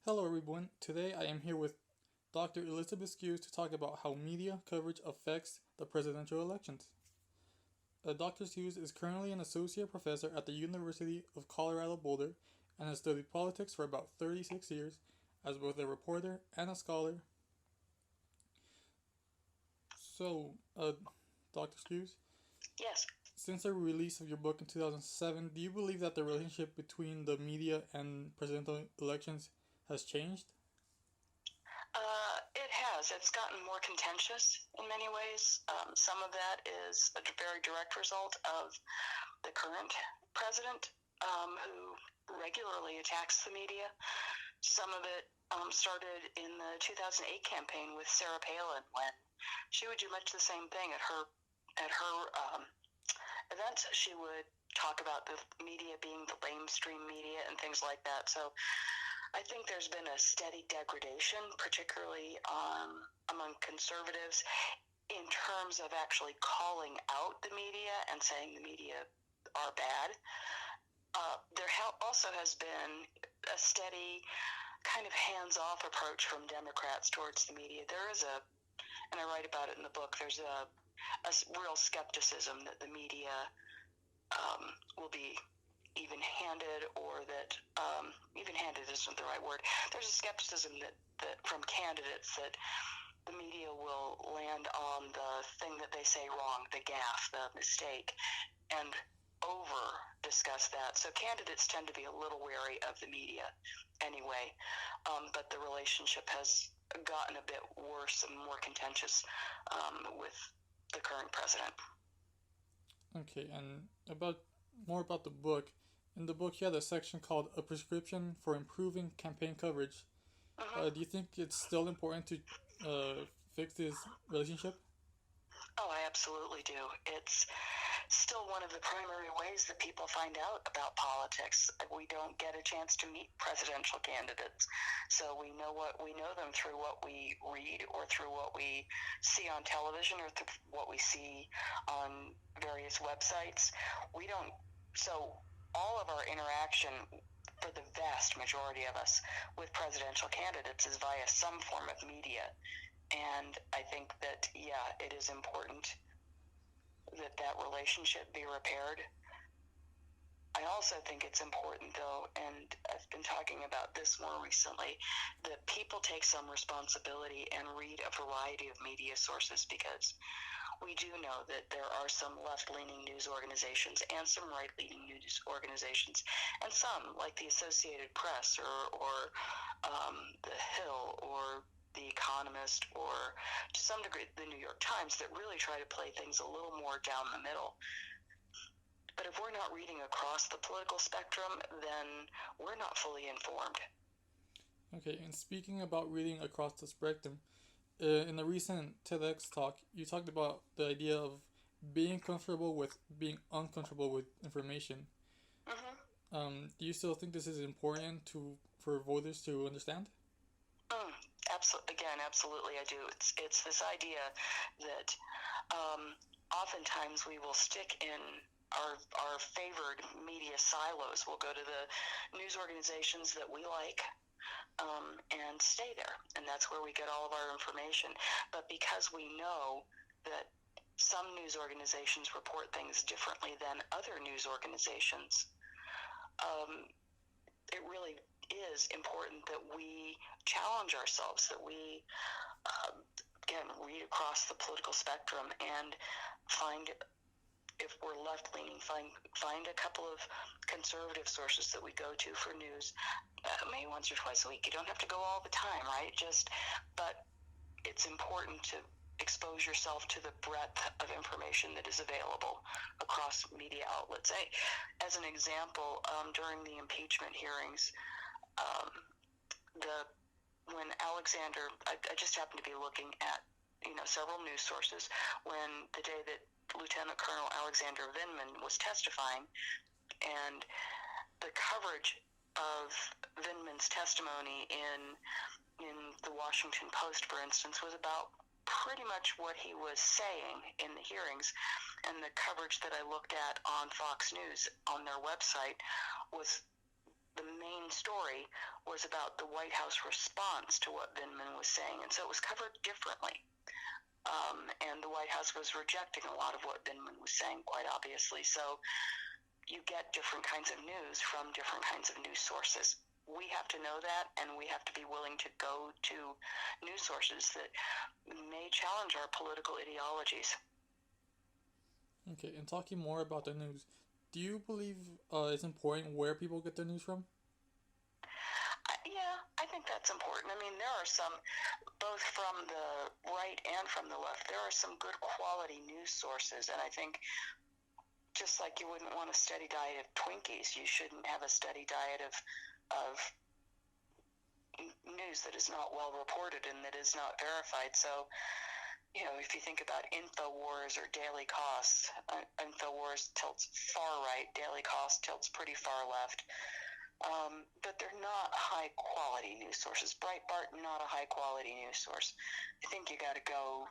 Hello, everyone. Today I am here with Dr. Elizabeth Skewes to talk about how media coverage affects the presidential elections. Dr. Skewes is currently an associate professor at the University of Colorado Boulder and has studied politics for about 36 years as both a reporter and a scholar. So, Dr. Skewes, Yes. since the release of your book in 2007, do you believe that the relationship between the media and presidential elections has changed? It has. It's gotten more contentious in many ways. Some of that is a very direct result of the current president, who regularly attacks the media. Some of it started in the 2008 campaign with Sarah Palin, when she would do much the same thing at her events. She would talk about the media being the lamestream media and things like that. So I think there's been a steady degradation, particularly among conservatives, in terms of actually calling out the media and saying the media are bad. There also has been a steady kind of hands-off approach from Democrats towards the media. There is and I write about it in the book, there's a real skepticism that the media will be even-handed, or that even-handed isn't the right word. There's a skepticism that from candidates that the media will land on the thing that they say wrong, the gaffe, the mistake, and over-discuss that. So candidates tend to be a little wary of the media anyway, but the relationship has gotten a bit worse and more contentious with the current president. Okay, and more about the book. In the book, you had a section called "A Prescription for Improving Campaign Coverage." Do you think it's still important to fix this relationship? Oh, I absolutely do. It's still one of the primary ways that people find out about politics. We don't get a chance to meet presidential candidates, so we know them through what we read, or through what we see on television, or through what we see on various websites. So all of our interaction, for the vast majority of us, with presidential candidates is via some form of media. And I think that, yeah, it is important that relationship be repaired. I also think it's important, though, and I've been talking about this more recently, that people take some responsibility and read a variety of media sources, because we do know that there are some left-leaning news organizations and some right-leaning news organizations, and some, like the Associated Press or The Hill or The Economist, or to some degree the New York Times, that really try to play things a little more down the middle. But if we're not reading across the political spectrum, then we're not fully informed. Okay, and speaking about reading across the spectrum, in a recent TEDx talk, you talked about the idea of being comfortable with being uncomfortable with information. Do you still think this is important for voters to understand? Absolutely, I do. It's this idea that oftentimes we will stick in our favored media silos. We'll go to the news organizations that we like, and stay there, and that's where we get all of our information. But because we know that some news organizations report things differently than other news organizations, it really is important that we challenge ourselves, that we again read across the political spectrum and find, if we're left-leaning, find a couple of conservative sources that we go to for news, maybe once or twice a week. You don't have to go all the time, right? But it's important to expose yourself to the breadth of information that is available across media outlets. As an example, during the impeachment hearings, when Alexander, I just happened to be looking at several news sources when the day that Lieutenant Colonel Alexander Vindman was testifying, and the coverage of Vindman's testimony in the Washington Post, for instance, was about pretty much what he was saying in the hearings, and the coverage that I looked at on Fox News on their website was the main main story was about the White House response to what Vindman was saying, and so it was covered differently. And the White House was rejecting a lot of what Vindman was saying, quite obviously. So you get different kinds of news from different kinds of news sources. We have to know that, and we have to be willing to go to news sources that may challenge our political ideologies. Okay, and talking more about the news, do you believe it's important where people get their news from? Yeah, I think that's important. I mean, there are some, both from the right and from the left, there are some good quality news sources, and I think just like you wouldn't want a steady diet of Twinkies, you shouldn't have a steady diet of news that is not well reported and that is not verified. So, you know, if you think about InfoWars or Daily Cost, InfoWars tilts far right, Daily Cost tilts pretty far left. But they're not high quality news sources. Breitbart, not a high quality news source. I think you got to go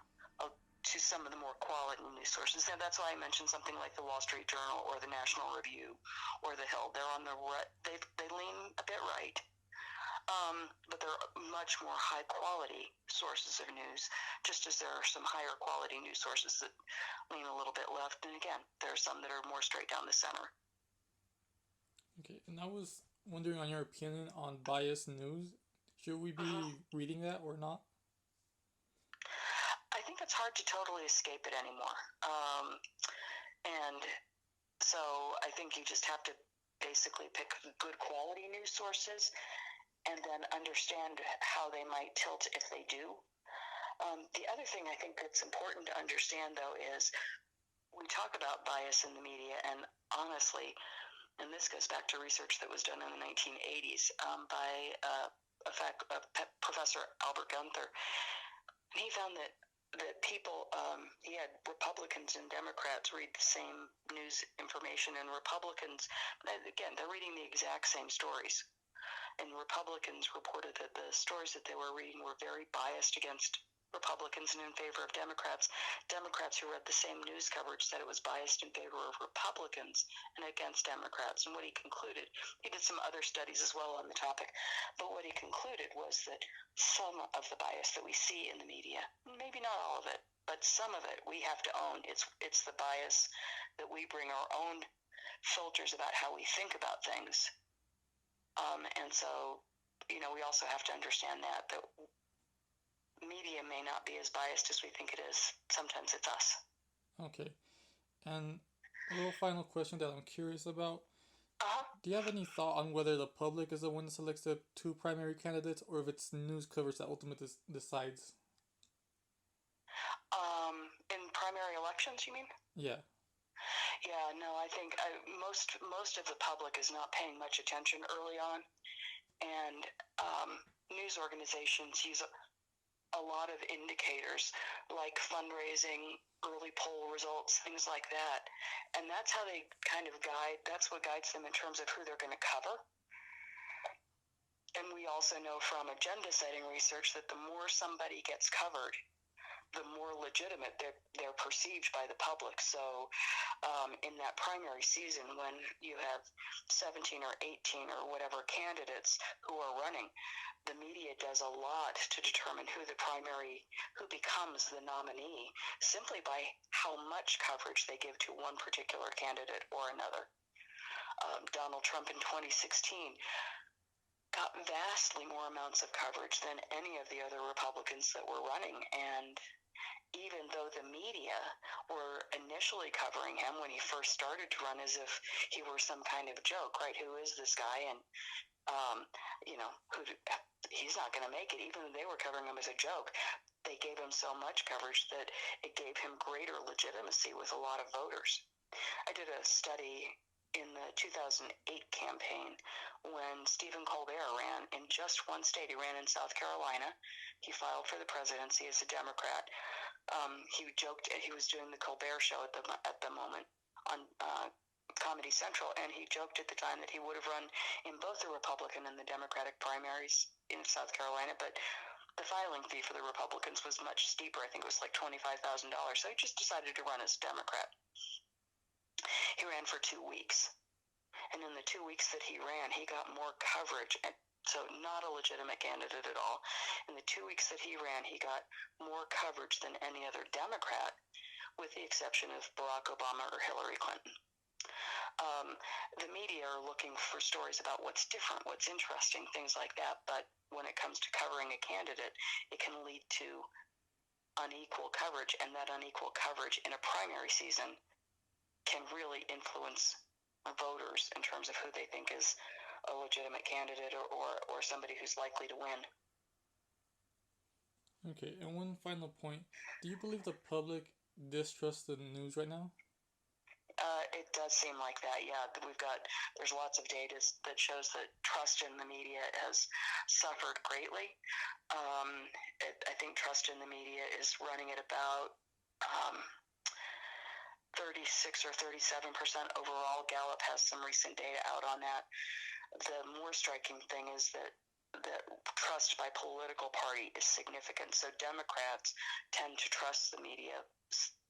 to some of the more quality news sources. And that's why I mentioned something like the Wall Street Journal or the National Review or the Hill. They're on the right. They lean a bit right. But they're much more high quality sources of news, just as there are some higher quality news sources that lean a little bit left. And again, there are some that are more straight down the center. Okay, and I was wondering on your opinion on biased news. Should we be reading that or not? I think it's hard to totally escape it anymore. And so I think you just have to basically pick good quality news sources and then understand how they might tilt if they do. The other thing I think that's important to understand, though, is we talk about bias in the media, and honestly, and this goes back to research that was done in the 1980s by Professor Albert Gunther. And he found that people, he had Republicans and Democrats read the same news information, and Republicans, again, they're reading the exact same stories. And Republicans reported that the stories that they were reading were very biased against Republicans and in favor of Democrats. Democrats who read the same news coverage said it was biased in favor of Republicans and against Democrats. And what he concluded, he did some other studies as well on the topic, but what he concluded was that some of the bias that we see in the media, maybe not all of it, but some of it we have to own. It's the bias that we bring our own filters about how we think about things. And so, you know, we also have to understand that media may not be as biased as we think it is. Sometimes it's us. Okay. And a little final question that I'm curious about. Uh-huh. Do you have any thought on whether the public is the one that selects the two primary candidates, or if it's news coverage that ultimately decides? In primary elections, you mean? Yeah. Yeah, no, I think most of the public is not paying much attention early on, and news organizations use a lot of indicators like fundraising, early poll results, things like that, and that's how they kind of that's what guides them in terms of who they're going to cover. And we also know from agenda setting research that the more somebody gets covered, the more legitimate they're perceived by the public. So in that primary season, when you have 17 or 18 or whatever candidates who are running, the media does a lot to determine who becomes the nominee simply by how much coverage they give to one particular candidate or another. Donald Trump in 2016 got vastly more amounts of coverage than any of the other Republicans that were running, and even though the media were initially covering him when he first started to run as if he were some kind of joke, right? Who is this guy? And, he's not going to make it. Even though they were covering him as a joke, they gave him so much coverage that it gave him greater legitimacy with a lot of voters. I did a study in the 2008 campaign when Stephen Colbert ran in just one state. He ran in South Carolina. He filed for the presidency as a Democrat. He joked he was doing the Colbert Show at the moment on Comedy Central, and he joked at the time that he would have run in both the Republican and the Democratic primaries in South Carolina, but the filing fee for the Republicans was much steeper. I think it was like $25,000. So he just decided to run as a Democrat. He ran for 2 weeks. And in the 2 weeks that he ran, he got more coverage. And so not a legitimate candidate at all. In the 2 weeks that he ran, he got more coverage than any other Democrat, with the exception of Barack Obama or Hillary Clinton. The media are looking for stories about what's different, what's interesting, things like that. But when it comes to covering a candidate, it can lead to unequal coverage, and that unequal coverage in a primary season can really influence voters in terms of who they think is a legitimate candidate or somebody who's likely to win. Okay, and one final point. Do you believe the public distrusts the news right now? It does seem like that, yeah. There's lots of data that shows that trust in the media has suffered greatly. I think trust in the media is running at about 36 or 37% overall. Gallup has some recent data out on that. The more striking thing is that trust by political party is significant. So Democrats tend to trust the media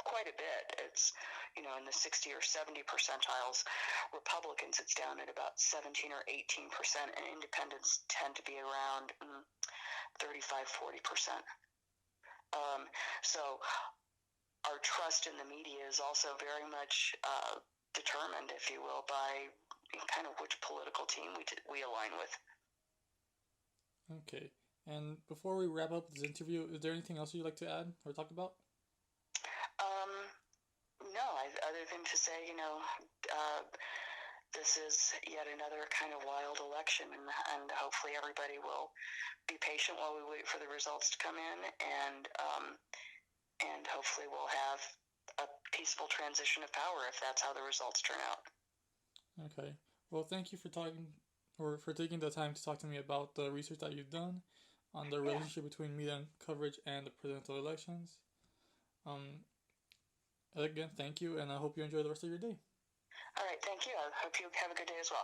quite a bit. It's, in the 60 or 70 percentiles. Republicans, it's down at about 17 or 18%, and independents tend to be around 35-40%. So our trust in the media is also very much determined, if you will, by kind of which political team we align with. Okay, and before we wrap up this interview, is there anything else you'd like to add or talk about? No, other than to say, this is yet another kind of wild election, and hopefully everybody will be patient while we wait for the results to come in, and hopefully we'll have a peaceful transition of power if that's how the results turn out. Okay. Well, thank you for taking the time to talk to me about the research that you've done on the relationship between media coverage and the presidential elections. Again, thank you, and I hope you enjoy the rest of your day. All right, thank you. I hope you have a good day as well.